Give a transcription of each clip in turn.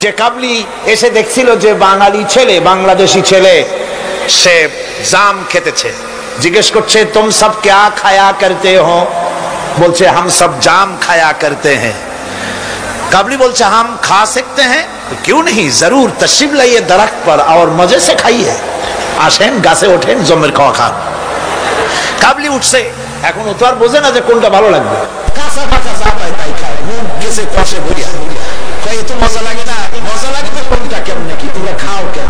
যে কাবলি এসে দেখছিল যে বাঙালি ছেলে, বাংলাদেশি ছেলে, সে জাম খেতেছে। জিজ্ঞেস করছে তুম সব ক্যা খায়া করতে হো? বলছে হাম সব জাম খায়া করতে হ্যাঁ। काबली बोलছে हम खा सकते हैं? क्यों नहीं, जरूर तशरीफ लाइए दरख्त पर और मजे से खाइए। আসেন গাছে ওঠেন, জমের খাওয়া খান। কাবলি উঠছে, এখন ও তো আর বোঝে না যে কোনটা ভালো লাগবে, কাঁচা পাকা যা পায় তাই খায়, মুখ গেছে কষে ভরিয়া। কই তো মজা লাগে না, মজা লাগে তো কোনটা কেমন নাকি, তোমরা খাও কেন?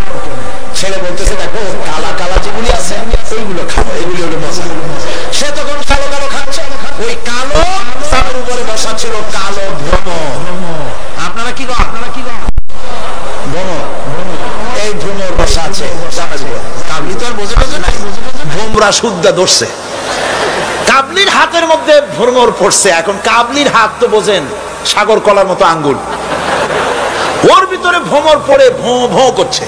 ছেলে বলতেছে দেখো কালা কালা যেগুলি আছে ওইগুলো খাও, এগুলি হলো মজা। সে তখন কালো কালো খাচ্ছে। ওই কালো তার উপরে বসা ছিল কালো ভ্রমর। আপনারা কি গো, আপনারা কি গো? ভ্রমর, এই ভ্রমর বসা আছে। কাবলি তো আর বোঝে বোঝে নাই, ভ্রমরা শুদ্ধা ধরছে। কাবলির হাতের মধ্যে ভ্রমর পড়ছে। এখন কাবলির হাত তো বোঝেন সাগর কলার মতো আঙ্গুল, ওর ভিতরে ভ্রমর পড়ে ভোঁ ভোঁ করছে।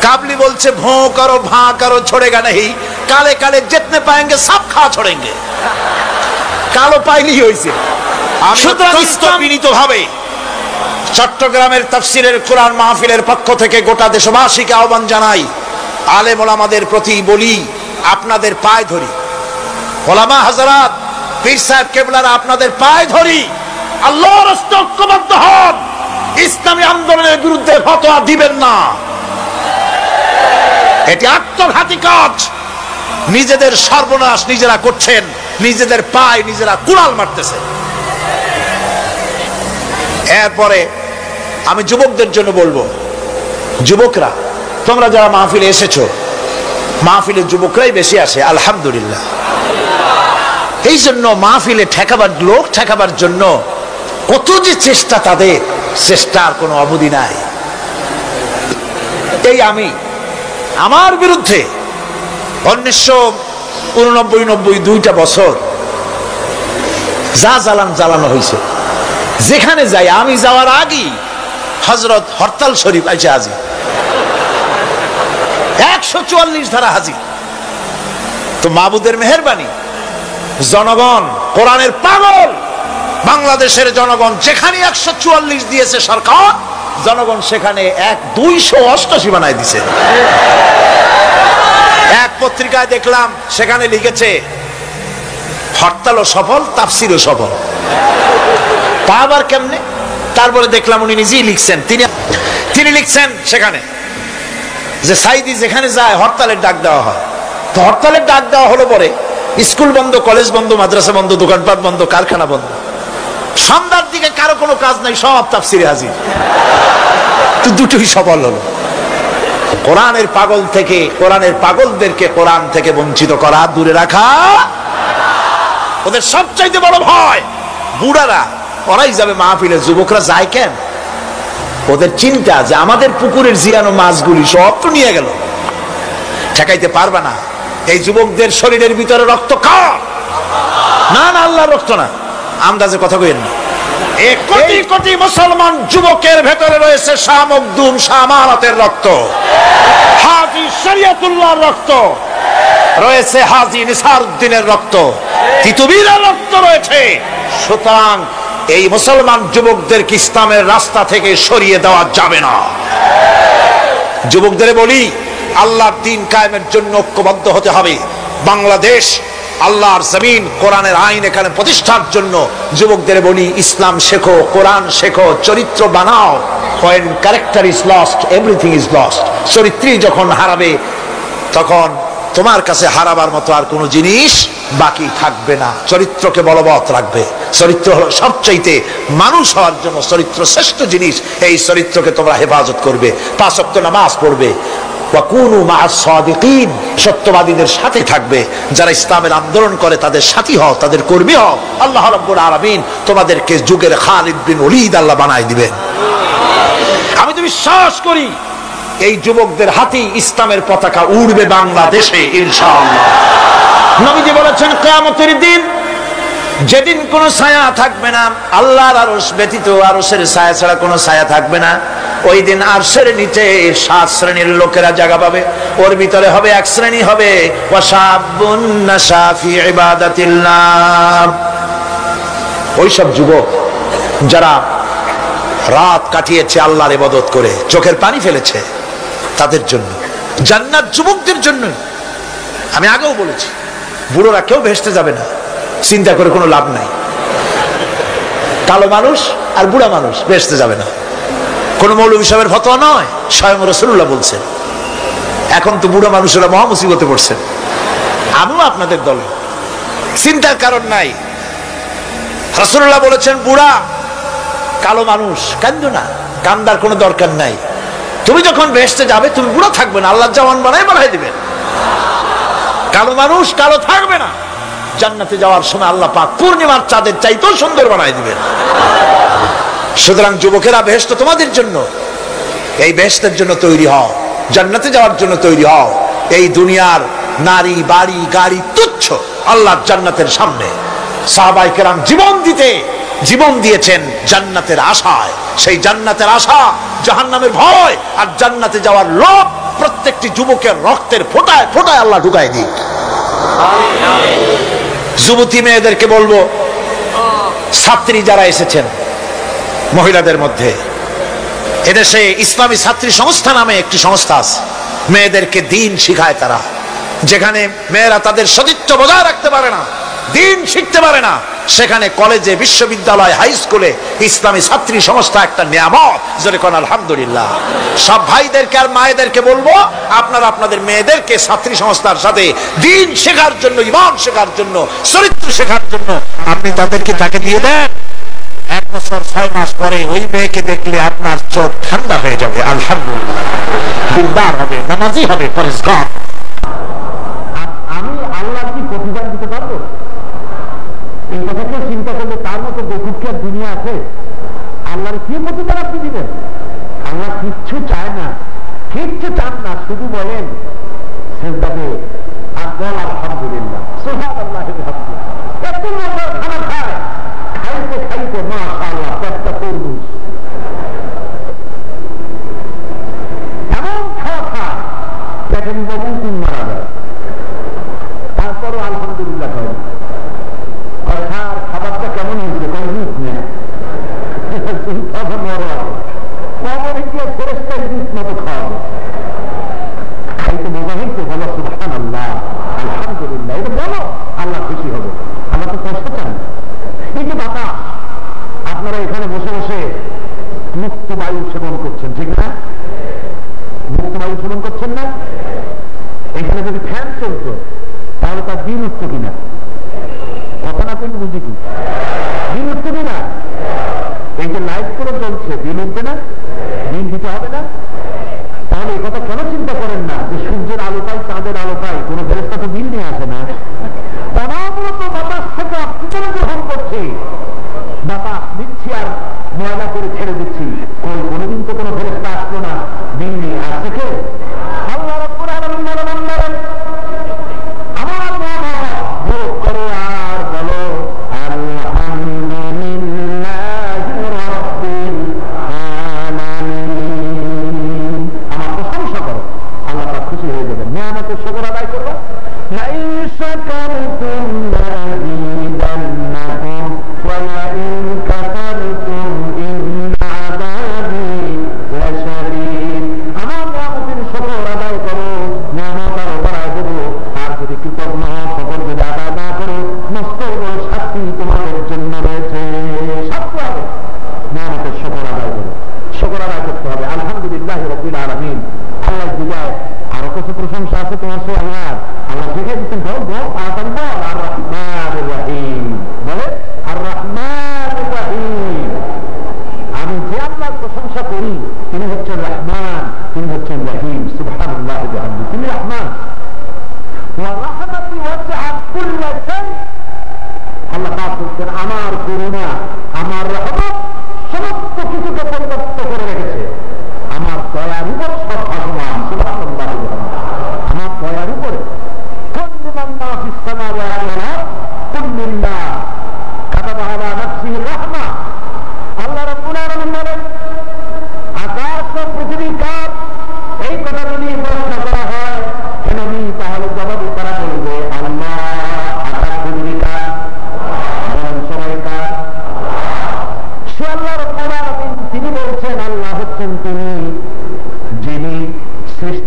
काबली बोलছে भों करो भां करो छोड़ेगा नहीं, काले काले जितने पाएंगे सब खा छोड़ेंगे। কালো পাইলি হইছে। সুতরাং বিনীত ভাবে চট্টগ্রামের তাফসীরের কোরআন মাহফিলের পক্ষ থেকে গোটা দেশবাসীকে আহ্বান জানাই, আলেম ওলামাদের প্রতি বলি, আপনাদের পায়ে ধরি, ওলামা হযরত পীর সাহেব কেবলারা আপনাদের পায়ে ধরি, আল্লাহর রাস্তায় ঐক্যবদ্ধ হন, ইসলামী আন্দোলনের বিরুদ্ধে ফতোয়া দিবেন না। এটি আত্মঘাতী কাজ। নিজেদের সর্বনাশ নিজেরা করছেন, নিজেদের পায়ে নিজেরা কুড়াল মারতেছে। এরপরে আমি যুবকদের জন্য বলবো, যুবকরা তোমরা যারা মাহফিলে এসেছো, মাহফিলে যুবকরাই বেশি আসে আলহামদুলিল্লাহ। এই জন্য মাহফিলে ঠেকাবার, লোক ঠেকাবার জন্য কত যে চেষ্টা, তাদের চেষ্টার কোনো অবধি নাই। এই আমি আমার বিরুদ্ধে 1989-90 দুইটা বছর যা জ্বালানো হয়েছে, যেখানে যাই, আমি যাওয়ার আগেই হযরত হরতাল শরীফ আইসে হাজির, 144 ধারা হাজির। তো মাবুদের মেহেরবানি, জনগণ কোরআনের পাগল, বাংলাদেশের জনগণ যেখানে 144 দিয়েছে সরকার, জনগণ সেখানে 288 বানায় দিছে। এক পত্রিকায় দেখলাম সেখানে লিখেছে হরতালও সফল, তাফসীরও সফল। তা আবার কেমনে? তারপরে দেখলাম উনি নিজেই লিখছেন, তিনি লিখছেন সেখানে যে সাইদি যেখানে যায় হরতালের ডাক দেওয়া হয়। তো হরতালের ডাক দেওয়া হলো পরে স্কুল বন্ধ, কলেজ বন্ধ, মাদ্রাসা বন্ধ, দোকানপাট বন্ধ, কারখানা বন্ধ। সন্ধ্যার দিকে কারো কোনো কাজ নাই, সব তাফসীরে হাজির। তো দুটোই সফল হলো। কোরআনের পাগল থেকে, কোরআনের পাগলদেরকে কোরআন থেকে বঞ্চিত করা, দূরে রাখা ওদের সবচাইতে বড় ভয়। বুড়ারা ওরাই যাবে মাহফিলে, যুবকরা যায় কেন? ওদের চিন্তা যে আমাদের পুকুরের জিরানো মাছগুলি সব তো নিয়ে গেল, ঠেকাইতে পারবে না। এই যুবকদের শরীরের ভিতরে রক্ত কার? না না, আল্লাহর রক্ত না, আন্দাজে কথা কইেন না। এক কোটি কোটি মুসলমান যুবকের ভেতরে রয়েছে শাহ মখদুম, শাহ আমানতের রক্ত, হাজী শরীয়তুল্লাহর রক্ত রয়েছে, হাজী নিসারউদ্দিনের রক্ত, তিতুমীরের রক্ত রয়েছে। সুতরাং এই মুসলমান যুবকদেরকে ইসলামের রাস্তা থেকে সরিয়ে দেওয়া যাবে না। যুবকদের বলি, আল্লাহর দ্বীন কায়েমের জন্য ঐক্যবদ্ধ হতে হবে। বাংলাদেশ আল্লাহর জমিন, কোরআনের আইন এখানে প্রতিষ্ঠার জন্য যুবকদের বলি, ইসলাম শেখো, কোরআন শেখো, চরিত্র বানাও। when character is lost everything is lost। চরিত্রই যখন হারাবে তখন তোমার কাছে হারাবার মতো আর কোনো জিনিস বাকি থাকবে না। চরিত্রকে বলবৎ রাখবে। চরিত্র হলো সবচাইতে, মানুষ হওয়ার জন্য চরিত্র শ্রেষ্ঠ জিনিস। এই চরিত্রকে তোমরা হেফাজত করবে, 5 ওয়াক্ত নামাজ পড়বে, ওয়াকুনু মা'আস সাদিকিন, সত্যবাদীদের সাথে থাকবে। যারা ইসলামের আন্দোলন করে তাদের সাথী হও, তাদের কর্মী হও। আল্লাহ রাব্বুল আলামিন তোমাদেরকে যুগের খালিদ বিন ওলীদ আল্লাহ বানায় দিবেন। আমি তো বিশ্বাস করি এই যুবকদের হাতেই ইসলামের পতাকা উড়বে বাংলাদেশে ইনশাআল্লাহ। নবীজি বলেছেন, কিয়ামতের দিন যেদিন কোনো ছায়া থাকবে না, আল্লাহর আরশ ব্যতীত আরশের ছায়া ছাড়া কোনো ছায়া থাকবে না, ওই দিন আরশের নিচে 7 শ্রেণীর লোকেরা জায়গা পাবে। ওর ভিতরে হবে এক শ্রেণী হবে ওয়াশাবুন নাশা ফি ইবাদাতিল্লাহ, ওই সব যুবক যারা রাত কাটিয়েছে আল্লাহর ইবাদত করে, চোখের পানি ফেলেছে, তাদের জন্য জান্নাত যুবকদের জন্য। আমি আগেও বলেছি, বুড়োরা কেউ ভেস্তে যাবে না, চিন্তা করে কোনো লাভ নাই। কালো মানুষ আর বুড়া মানুষ ভেস্তে যাবে না, কোন মৌলভী সাহেবের ফতোয়া নয়, স্বয়ং রাসূলুল্লাহ বলছেন। এখন তো বুড়া মানুষেরা মহা মুসিবতে পড়ছেন, আমিও আপনাদের দলে, চিন্তার কারণ নাই। রাসূলুল্লাহ বলেছেন, বুড়া কালো মানুষ কান্দো না, কান্দার কোনো দরকার নাই। তুমি যখন ভেস্তে যাবে তুমি বুড়া থাকবে না, আল্লাহ জওয়ান বানাই দিবেন। কালো মানুষ কালো থাকবে না, জান্নাতে যাওয়ার সময় আল্লাহ পাক পূর্ণিমার চাঁদের চাইতেও সুন্দর বানাই দিবেন। সুতরাং যুবকেরা, বেহেশত তোমাদের জন্য, এই বেহেশতের জন্য তৈরি হও, জান্নাতে যাওয়ার জন্য তৈরি হও। এই দুনিয়ার নারী বাড়ি গাড়ি তুচ্ছ আল্লাহর জান্নাতের সামনে। সাহাবায়ে কেরাম জীবন দিয়েছেন জান্নাতের আশায়। সেই জান্নাতের আশা, জাহান্নামের ভয় আর জান্নাতে যাওয়ার লোভ প্রত্যেকটি যুবকের রক্তের ফোঁটায় ফোঁটায় আল্লাহ ঢুকাই দিক। যুবতী মেয়েদেরকে বলবো, ছাত্রী যারা এসেছেন মহিলাদের মধ্যে, এদেশে ইসলামী ছাত্রী সংস্থা নামে একটি সংস্থা আছে, মেয়েদেরকে দ্বীন শিখায় তারা। যেখানে মেয়েরা তাদের সতীত্ব বজায় রাখতে পারে না, দ্বীন শিখতে পারে না, সেখানে কলেজে, বিশ্ববিদ্যালয়, হাই স্কুলে ইসলামী ছাত্রী সংস্থা একটা নিয়ামত। জোরে কোন আলহামদুলিল্লাহ। সব ভাইদেরকে আর মায়েদেরকে বলবো, আপনারা আপনাদের মেয়েদেরকে ছাত্রী সংস্থার সাথে দ্বীন শেখার জন্য, ঈমান শেখার জন্য, চরিত্র শেখার জন্য আপনি তাকে দিয়ে দেন। 1 বছর 6 মাস পরে ওই মেয়েকে দেখলে আপনার চোখ ঠান্ডা হয়ে যাবে। আলহামদুলিল্লাহ, দিনদার হবে, নামাজি হবে, পরিষ্কার। আমি আল্লাহ কি প্রতিদান দিতে পারবো? এই কথাকে চিন্তা করলে তার মতো বেকুবকে দুনিয়া আছে? আল্লাহর কি প্রতিদান আপনি দিবেন? আল্লাহ কিচ্ছু চায় না, কিচ্ছু চান না, শুধু বলেন সিজদাতে আর বল আলহামদুলিল্লাহ, সুবহানাল্লাহ। এত মজার খানা খায়, খাইতে মাশাআল্লাহ পেটটা তরমুজ, এমন খাওয়া খায় পেটে তিন মারা যায়, তারপরও আলহামদুলিল্লাহ হয়। খাবারটা কেমন হয়েছে? কমপ্লিট না, মতো খাওয়াবে, খাইতে মজা হয়েছে, বলো সুবহানাল্লাহ, আলহামদুলিল্লাহ, এটা বলো, আল্লাহ খুশি হবে। আল্লাহ তো কষ্ট চান। এই যে বাতাস, আপনারা এখানে বসে বসে মুক্ত বায়ু সেবন করছেন, ঠিক না? মুক্ত বায়ু সেবন করছেন না? এখানে যদি ফ্যান চলতো তাহলে তার দিন উঠতো কিনা? কথা না করলে বুঝি কি দিন উঠতো কিনা? এই যে লাইট করে চলছে, দিন উঠবে না? দিন দিতে হবে না? তাহলে এই কথা কেন চিন্তা করেন না যে সূর্যের আলো পাই, চাঁদের আলো পাই, কোনো ফেরেশতা তো দিন নিয়ে আসে না। অনবরত বাতাস থেকে অক্সিজেন গ্রহণ করছি, বাতাস দিচ্ছি আর ময়লা করে ছেড়ে দিচ্ছি, কোনোদিন তো কোনো ফেরেশতা আসলো না দিন নিয়ে। আসছে কেউ? আল্লাহ রাব্বুল আলামিন বলেন, আমার নিয়ামত ভোগ করো আর বলো আলহামদুলিল্লাহি রাব্বিল আলামিন। আমার প্রশংসা করো, আল্লাহ পাক খুশি হয়ে যাবেন। নিয়ামতের শুকর আদায় করো। লাইন শাকারতুম লাযিদান্নাকুম ওয়া লাইন কাফারতুম ইন্না আযাবি লাশাদীদ। আমার নিয়ামতের শুকর আদায় করো, নিয়ামত আরো বাড়ায় দেব। আর যদি কৃতজ্ঞ শুকর যদি আদায় না করো, নষ্ট বড় শাস্তি তোমাদের জন্য রয়েছে। শাস্তি হবে। নিয়ামতের শুকর আদায় করো, শুকর আদায় করতে হবে। আলহামদুলিল্লাহি রাব্বিল আলামিন। আল্লাহ দিলায় আরো কিছু প্রশংসা আছে তোমার সে আল্লাহ। আল্লাহ শিখে দিচ্ছেন, বল আর রহমানির রহিম, বলে আর রহমানির রহিম। আমি যে আল্লাহর প্রশংসা করি তিনি হচ্ছেন রহমান, তিনি হচ্ছেন রহিম। সুবহানাল্লাহ ওয়া বিহামদিহি। তিনি রহমান, ওয়া রাহমাতি ওয়াসআত কুল্লা শাই। আল্লাহ পাক বলেন, আমার করুণা, আমার রহমত সমস্ত কিছুকে পরিবর্তিত করে রেখেছে। আমার দয়ার উপর সব ভাসমান। সুবহানাল্লাহ ওয়া বিহামদিহি। আমার দয়ার উপরে কুল্লুমান মা ফিস সামাওয়াতি ওয়াল আরদ কুল্লুল্লাহ কাতাবা আলা নাফসিহি রাহমা। আল্লাহ রাব্বুল আলামিন বলেন, আকাশ ও পৃথিবী কার? এই কথা যদি প্রশ্ন করা হয়, তাহলে জবাবে তারা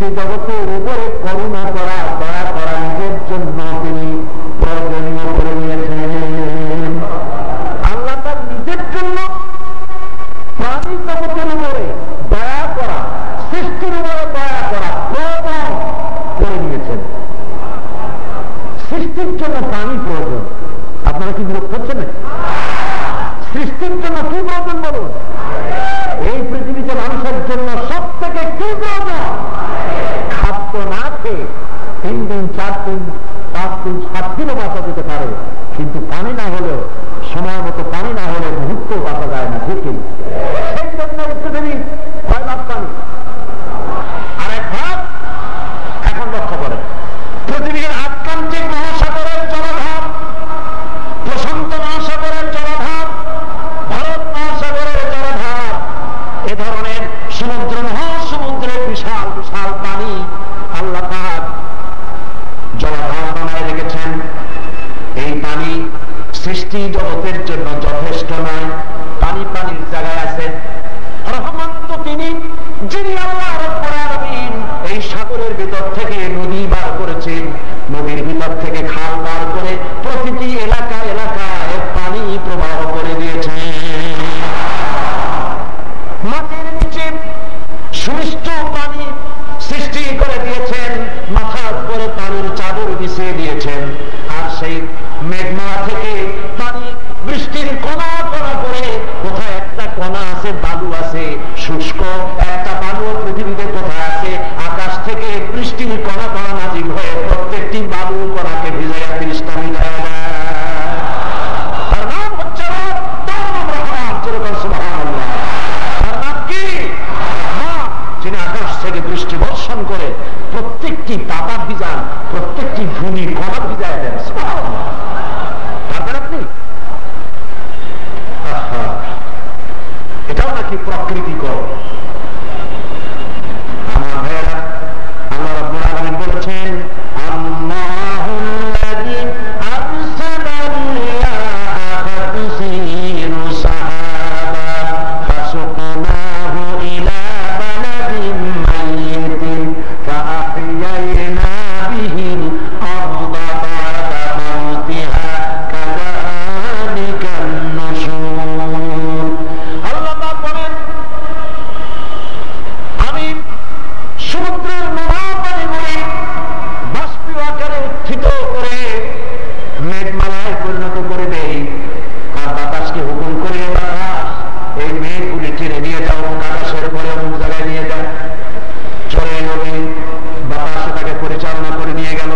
সৃষ্টি জগতের উপরে করুণা করা, দয়া করা নিজের জন্য তিনি প্রয়োজনীয় করে নিয়েছেন। আল্লাহ তার নিজের জন্য প্রাণী জগতের উপরে দয়া করা, সৃষ্টির উপরে দয়া করা প্রয়োজন করে নিয়েছেন। সৃষ্টির জন্য প্রাণী প্রয়োজন। আপনারা কি বিরক্ত হচ্ছেন? সৃষ্টির জন্য কি প্রয়োজন বলুন? এই পৃথিবীতে মানুষের জন্য সব থেকে কি প্রয়োজন? খাদ্য না খেয়ে 3 দিন 4 দিন 5 দিন 7 দিনও বাঁচা যেতে পারে, কিন্তু পানি না হলেও, সময় মতো পানি না হলে মুহূর্তেও বাঁচা যায় না। ঠিক সেই জন্য পৃথিবী 6 লাখ পানি। আরেক ভাগ এখন লক্ষ্য করেন, পৃথিবীর আটলান্টিক মহাসাগরের জলভাগ, প্রশান্ত মহাসাগরের জলভাগ, ভারত মহাসাগরের জলভাগ, এ ধরনের সমুদ্র মহাসমুদ্রের বিশাল বিশাল পানি আল্লাহ পাক জলভাগ বানায় রেখেছেন। এই পানি সৃষ্টি জগতের জন্য যথেষ্ট নয়। পানি পানির জায়গায় আছে। রহমান তো তিনি, যিনি আল্লাহ রাব্বুল আলামিন এই সাগরের ভিতর থেকে নদী বার করেছেন, নদীর ভিতর থেকে খাল বার করে প্রতিটি এলাকা এলাকায় পানি প্রবাহ করে দিয়েছেন। মাটির নিচে সুমিষ্ট পানি সৃষ্টি করে দিয়েছেন, মাথার উপরে পানির চাদর বিছিয়ে দিয়েছেন। আর সেই মেঘমালা থেকে পানি বৃষ্টির কণা কণা করে, কোথায় একটা কণা আছে বালু আছে শুষ্ক, একটা বালু পৃথিবীতে কোথায় আছে, আকাশ থেকে বৃষ্টির কণা কণা নাজিল হয়ে প্রত্যেকটি বালু কণাকে ভিজাইয়া 30টা মিলাইয়া দেয়। তার নাম হচ্ছে রহমান। যেরকম সুবহানাল্লাহ। তার নাম কি? রহমান, যিনি আকাশ থেকে বৃষ্টি বর্ষণ করে প্রত্যেকটি পাতা ভিজান, প্রত্যেকটি ভূমি কণা ভিজায় দেন। সুবহানাল্লাহ। পারবেন আপনি? এটাও নাকি প্রকৃতিকর। আমার ভাইয়েরা, আল্লাহ রাব্বুল আলামিন বলেছেন, আল্লাহুল্লাযী আরসালার রিয়াহা ফাতুসিরু সাহাবা ফাসুকনাহু ইলা বালাদিন মাইয়িতিন ফাআহইয়ানা বিহিল আরদা বা'দা মাউতিহা কাযালিকান নুশুর। আল্লাহ পাক বলেন, আমি সমুদ্রের নোনা পানিগুলি বাষ্পীয় আকারে উত্থিত করে মেঘমালায় পরিণত করে দেই। আর বাতাসকে হুকুম করে, বাতাস এই মেঘগুলি টেনে নিয়ে যাও, আকাশের পরে অমুক জায়গায় নিয়ে যাও। চলে নদী, বাতাস তাকে পরিচালনা করে নিয়ে গেল।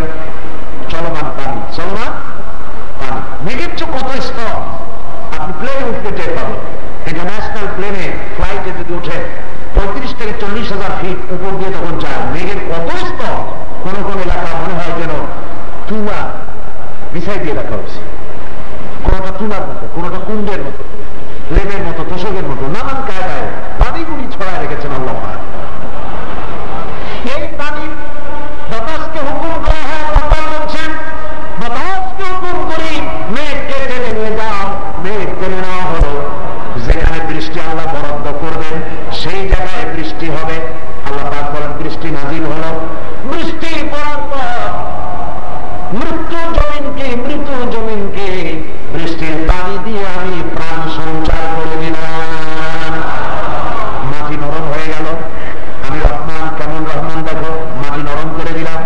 চলমান পানি, চলমান পানি। মেঘের চেয়ে কত স্তর আপনি প্লেনে উঠতে টের পাবেন। ইন্টারন্যাশনাল প্লেনে ফ্লাইটে যদি উঠে 35 থেকে 40,000 ফিট উপর দিয়ে তখন যায়, মেঘের কত স্তর। কোন কোন এলাকা মনে হয় যেন তুলা বিছাই দিয়ে রাখা হয়েছে, কোনটা তুলার মতো, কোনটা কুণ্ডের মতো, লেবের মতো, তোষকের মতো, নানান কায়দায় পানিগুলি ছড়ায় রেখেছেন আল্লাহ পাক। এই পানি বাতাসকে হুকুম করা হয়। আল্লাহ পাক বলছেন, বাতাসকে হুকুম করি মেঘকে টেনে নিয়ে যাও। মেঘ টেনে নেওয়া হলো, যেখানে বৃষ্টি আল্লাহ বরাদ্দ করবেন সেই জায়গায় বৃষ্টি হবে। আল্লাহ পাক বলেন, বৃষ্টি নাজিল হলো। বৃষ্টি পড়ার পর মৃত জমিনকে বৃষ্টির পানি দিয়ে আমি প্রাণ সঞ্চার করে দিলাম। মাটি নরম হয়ে গেল। আমি রহমান, কেমন রহমান দেখো, মাটি নরম করে দিলাম।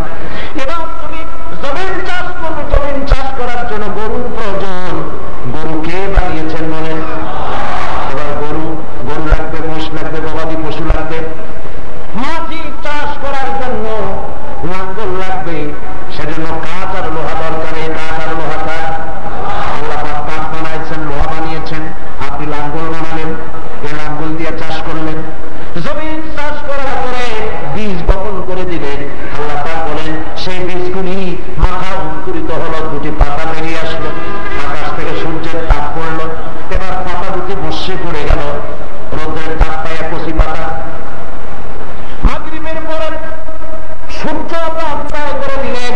এবার তুমি জমিন চাষ করবে। জমিন চাষ করার জন্য গরুর প্রয়োজন। গরু কে বানিয়েছেন বলেন? এবার গরু লাগবে, মোষ লাগবে, গবাদি পশু লাগবে। মাটি চাষ করার জন্য লাঙ্গল লাগবে। সেজন্য কাঠ আর লোহা দরকার। এই কাঠ আর লোহাটা আল্লাহ পাক কাঠ বানাইছেন, লোহা বানিয়েছেন। আপনি লাঙ্গল বানালেন, এই লাঙ্গল দিয়ে চাষ করলেন। জমিন চাষ করার পরে বীজ বপন করে দিলেন। আল্লাহ পাক বলেন, সেই বীজগুলি মাথা অঙ্কুরিত হলো, 2টি পাতা বেরিয়ে আসলো। আকাশ থেকে সূর্যের তাপ পড়লো। এবার পাতা 2টি বসে পড়ে গেল, রোদের তাপ পাইয়া কচি পাতা। মাগরিবের পরে সূর্য আল্লাহ অন্তরায় করে দিলেন,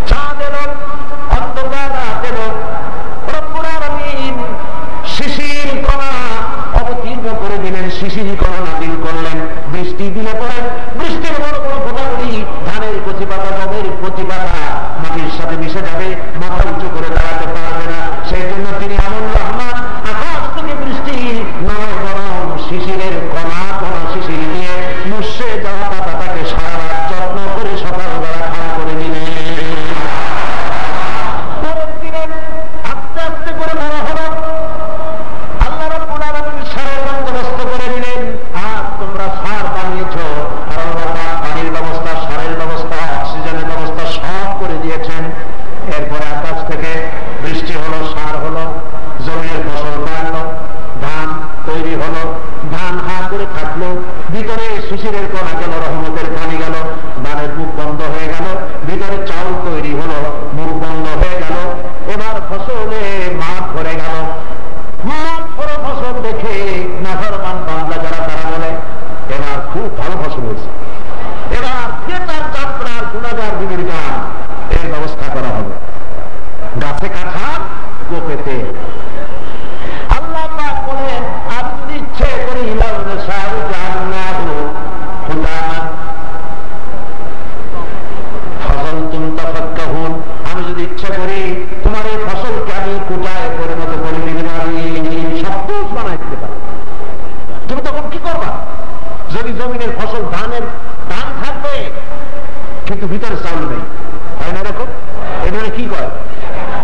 চাঁদ এলো, অন্ধকার রাত এলো। রব্বুল আলামিন শিশির কণা অবতীর্ণ করে দিলেন, শিশির কণা নাজিল করলেন। বৃষ্টি দিলে পরে বৃষ্টির বড় বড় শিশিরের কণা কণা শিশির দিয়ে মুছে যাওয়া পাতাটাকে সারা রাত যত্ন করে সকালবেলা খাড়া করে দিলেন। পরের দিনে আস্তে আস্তে করে বড় হলো। আল্লাহ রাব্বুল আলামিন সারের বন্দোবস্ত করে দিলেন। আর তোমরা সার বানিয়েছো, আর আল্লাহ পানির ব্যবস্থা, সারের ব্যবস্থা, অক্সিজেনের ব্যবস্থা সব করে দিয়েছেন। এরপরে আকাশ থেকে বৃষ্টি হলো, সার হলো, জমির ফসল বাড়লো, ধান তৈরি হলো, ধান হা করে থাকলো, ভিতরে শিশিরের কণা গেল, রহমতের পানি গেল, ধানের মুখ বন্ধ হয়ে গেল, ভিতরে চাউল তৈরি হলো, মুখ বন্ধ হয়ে গেল। এবার ফসলে মাঠ ভরে গেল। মাঠ ভরে ফসল দেখে নাফরমান বান্দা যারা তারা বলে এবার খুব ভালো ফসল হয়েছে, এবার ক্রেতার যাত্রার গুণাগার বিবির গান এর ব্যবস্থা করা হবে। গাছে কাঁঠাল, গোপেতে আল্লাহ পাক বলেন আমি যদি ইচ্ছে করি আমি যদি ইচ্ছা করি তোমার এই ফসলকে আমি কুটায় পরিণত করে দিতে পারি, সবুজ বানাই দিতে পারি। তুমি তখন কি করবা? যদি জমিনের ফসল ধান থাকবে কিন্তু ভিতরে চাউল নেই, হয় না এরকম? এখানে কি করে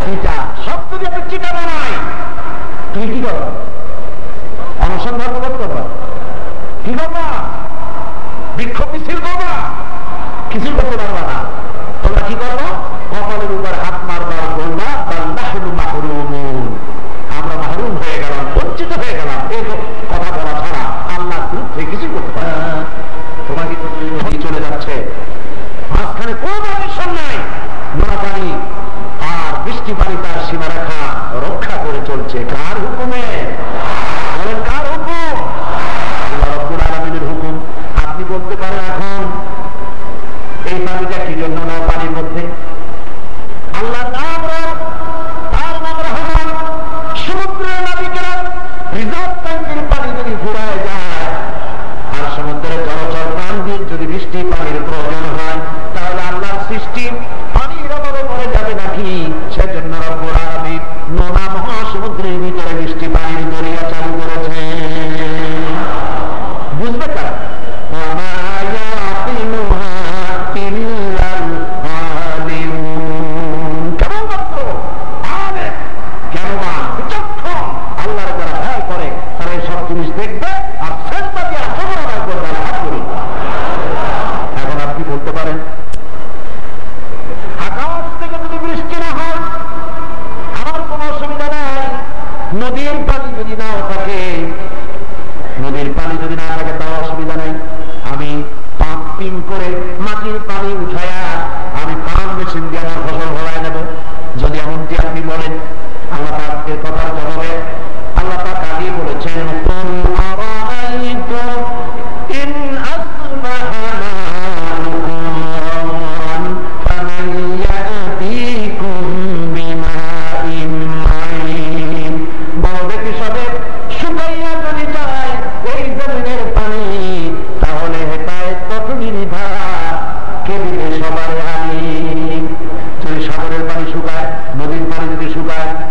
চিটা, সব যদি আমি চিটা বানাই, তুমি কি করবা? অনুসন্ধান করবা, কি করবা? বিক্ষোভ মিছিল করবা? কিছু করতে পারবা না। তোমরা কি করবো? কপালের উপর হাত মারবা, বলবা আমরা মাহরুম হয়ে গেলাম, বঞ্চিত হয়ে গেলাম, এই কথা বলা ছাড়া আল্লাহ বিরুদ্ধে কিছু করতে পারে না। তোমাকে চলে যাচ্ছে, মাঝখানে কোন পারমিশন নাই, নোনা পানি আর বৃষ্টি পানি তার সীমারেখা রক্ষা করে চলছে। কার হুকুমে? বলেন কার হুকুম? আল্লাহ রাব্বুল আলামিনের হুকুম। আপনি বলতে পারেন এখন এই পানিটা কি জন্য না পানির মধ্যে? আল্লাহর নাম রব, তার নাম রহমান। সমুদ্রের নাবিকেরা রিজার্ভ ট্যাঙ্কের পানি যদি ঘুরায় যায় আর সমুদ্রের জলচর প্রাণীর যদি বৃষ্টি পানির প্রয়োজন হয়, তাহলে আল্লাহর সৃষ্টি পানির অভাবে মরে যাবে নাকি? সেজন্য রব্বুল আলামিন নোনা মহাসমুদ্রের ভিতরে বৃষ্টি পানির দরিয়া চালু করেছে। বুঝবে কারা? নদীর পানি যদি নাও থাকে, নদীর পানি যদি না থাকে তাও অসুবিধা নেই। আমি পাম্পিং করে মাটির পানি উঠায়া আমি পাম্প মেশিন দিয়ে আমার ফসল ভরাই নেব। যদি এমনটি আপনি বলেন, আল্লাহ পাক এর কথার জবাবে আল্লাহ পাক আগেই বলেছেন,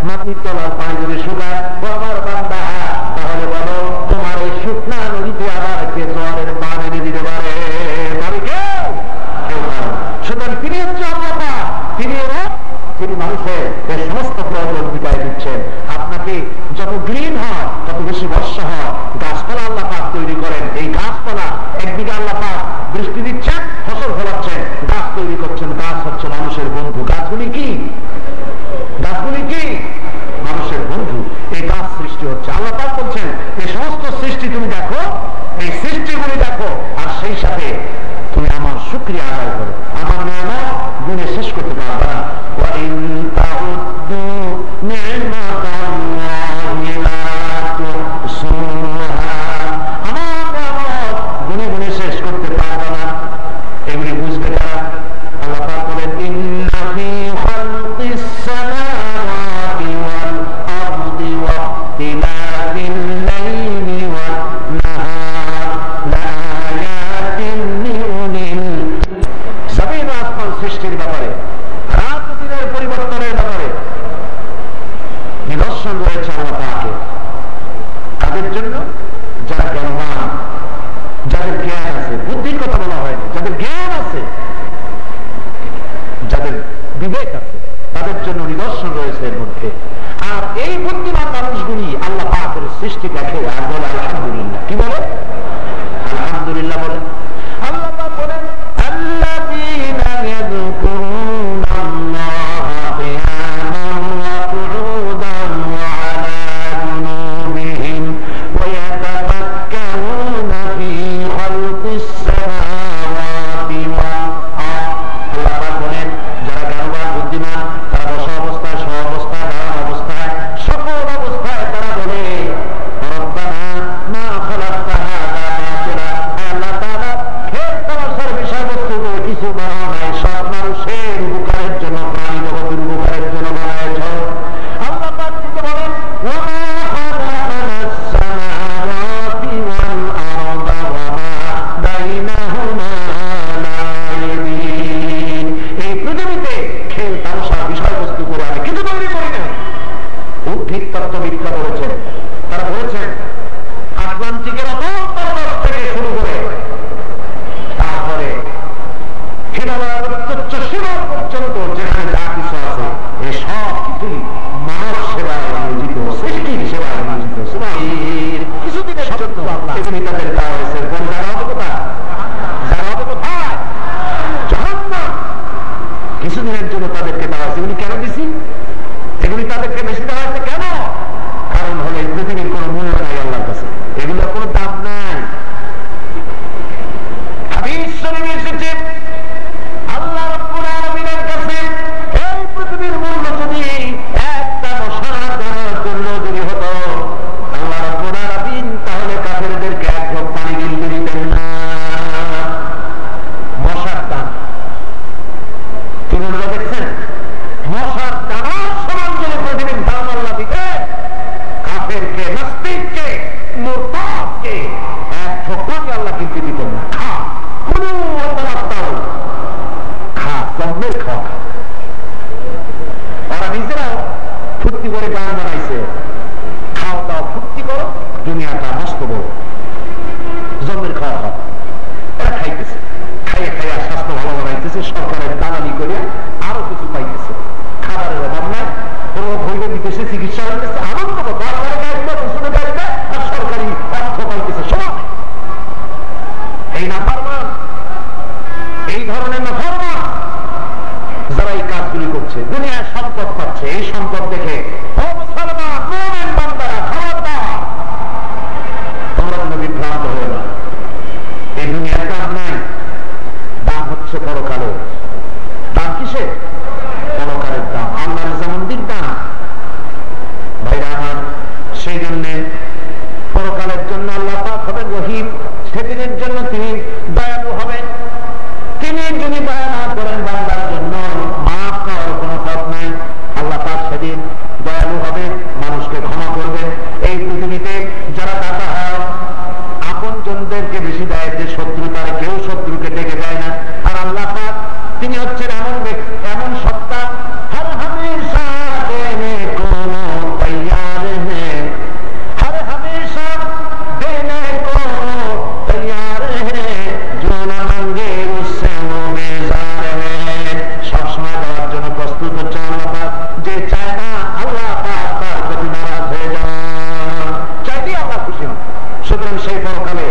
মাটির তলার পানি যদি শুকায় আমার বান্দা, তাহলে বলো তোমার এই শুকনা নদীতে আবার কে জলের পান এনে দিতে পারে? কেউ সুতরাং তিনি হচ্ছে আল্লাহ, তিনি মানুষের এই সমস্ত প্রয়োজন মিটাই দিচ্ছেন। আপনাকে যত গ্রিন হয় তত বেশি বর্ষা হয়। গাছপালা আল্লাহ পাক তৈরি করেন, এই গাছপালা একদিকে আল্লাহ পাক বৃষ্টি দিচ্ছেন, ফসল ফলাচ্ছেন, গাছ তৈরি করছেন। গাছ হচ্ছে মানুষের বন্ধু। গাছগুলি কি? গাছগুলি কি? মানুষের বন্ধু। এই গাছ সৃষ্টি হচ্ছে, আল্লাহ পাক বলছেন এই সমস্ত সৃষ্টি তুমি দেখো, এই সৃষ্টিগুলি দেখো, আর সেই সাথে তুমি আমার শুকরিয়া আদায় করো। আমার নিয়ামত গুণে শেষ করতে পারবে না। আমার নিয়ামত গুণে গুণে শেষ করতে পারবে না। এগুলি বুঝবে তারা। আল্লাহ পাক বলেন, ইন্না ফি খালকিস সামাওয়াতি ওয়াল আরদি ওয়া ইখতিলাফিল লাইলি ওয়ান নাহার লাআয়াতিন লিউলিল সেই পরকালে